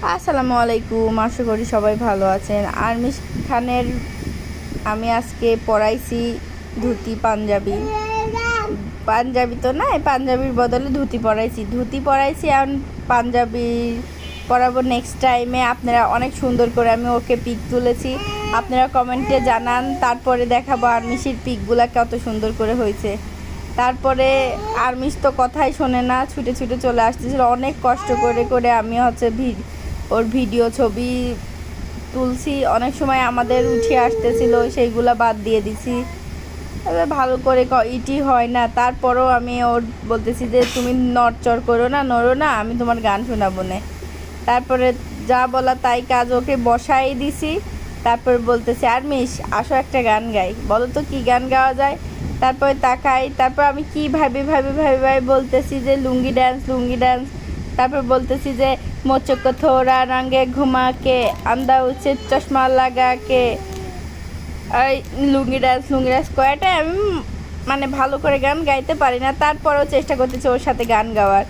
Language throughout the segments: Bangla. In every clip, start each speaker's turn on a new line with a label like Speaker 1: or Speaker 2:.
Speaker 1: আসসালামু আলাইকুম, আশা করি সবাই ভালো আছেন। আরমিশ খানের আমি আজকে পড়াইছি ধুতি পাঞ্জাবি। পাঞ্জাবি তো নাই, পাঞ্জাবির বদলে ধুতি পড়াইছি এখন পাঞ্জাবি পরাবো নেক্সট টাইমে। আপনারা অনেক সুন্দর করে আমি ওকে পিক তুলেছি, আপনারা কমেন্টে জানান, তারপরে দেখাবো আরমিশের পিকগুলা কত সুন্দর করে হয়েছে। তারপরে আরমিশ তো কথাই শোনে না, ছুটে ছুটে চলে আসতেছিল। অনেক কষ্ট করে করে আমি ওর ভিডিও ছবি তুলছি। অনেক সময় আমাদের উঠে আসতেছিল, সেইগুলা বাদ দিয়ে দিছি। ভালো করে ইটি হয় না, তারপরও আমি ওর বলতেছি যে তুমি নড়চড় করো না, নড়ো না, আমি তোমার গান শোনাবো না। তারপরে যা বলা তাই কাজ, ওকে বসাই দিছি। তারপর বলতেছি আরমিশ আসো একটা গান গাই, বলো তো কী গান গাওয়া যায়। তারপরে তাকাই, তারপর আমি কি ভাবি বলতেছি যে লুঙ্গি ডান্স। তারপর বলতেছি যে মোচক থোড়া রঙে ঘুমাকে আন্দা উচিত চশমা লাগাকে। এই লুঙ্গি ডান্স কয়টা আমি মানে ভালো করে গান গাইতে পারি না, তারপরেও চেষ্টা করতেছি ওর সাথে গান গাওয়ার।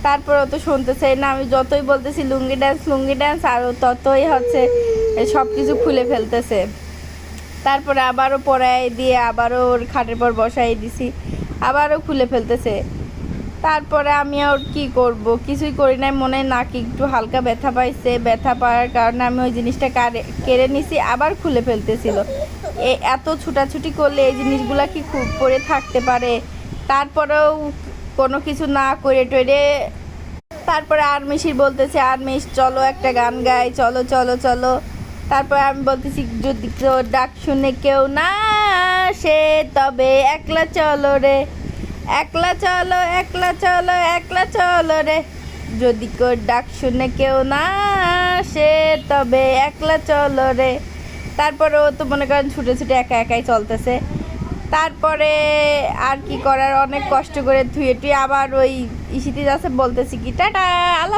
Speaker 1: তারপরেও তো শুনতেছে না, আমি যতই বলতেছি লুঙ্গি ডান্স আরও ততই হচ্ছে সব কিছু খুলে ফেলতেছে। তারপরে আবারও পরাই দিয়ে আবারও ওর খাটের পর বসাই দিছি, আবারও খুলে ফেলতেছে। তারপরে আমি আর কি করব, কিছুই করি নাই। মনে নাকি একটু হালকা ব্যথা পাইছে, ব্যথা পাওয়ার কারণে আমি ওই জিনিসটা কেড়ে নিছি, আবার খুলে ফেলতেছিল। এত ছুটাছুটি করলে এই জিনিসগুলা কি খুব পরে থাকতে পারে। তারপরেও কোনো কিছু না করে টরে তারপরে আরমিশির বলতেছে আরমিশ চলো একটা গান গাই, চলো চলো চলো। তারপরে আমি বলতেছি যদি তোর ডাক শুনে কেউ না আসে তবে একলা চলো রে, একলা চলো রে, যদি তোর ডাক শুনে কেউ না আসে তবে একলা চলো রে। তারপরে ও তো মনে করেন ছুটে ছুটে একাই চলতেছে। তারপরে আর কি করার, অনেক কষ্ট করে ধুয়ে টুয়ে আবার ওই ইসিতে যাচ্ছে, বলতেছি কি টাটা আল্লাহ।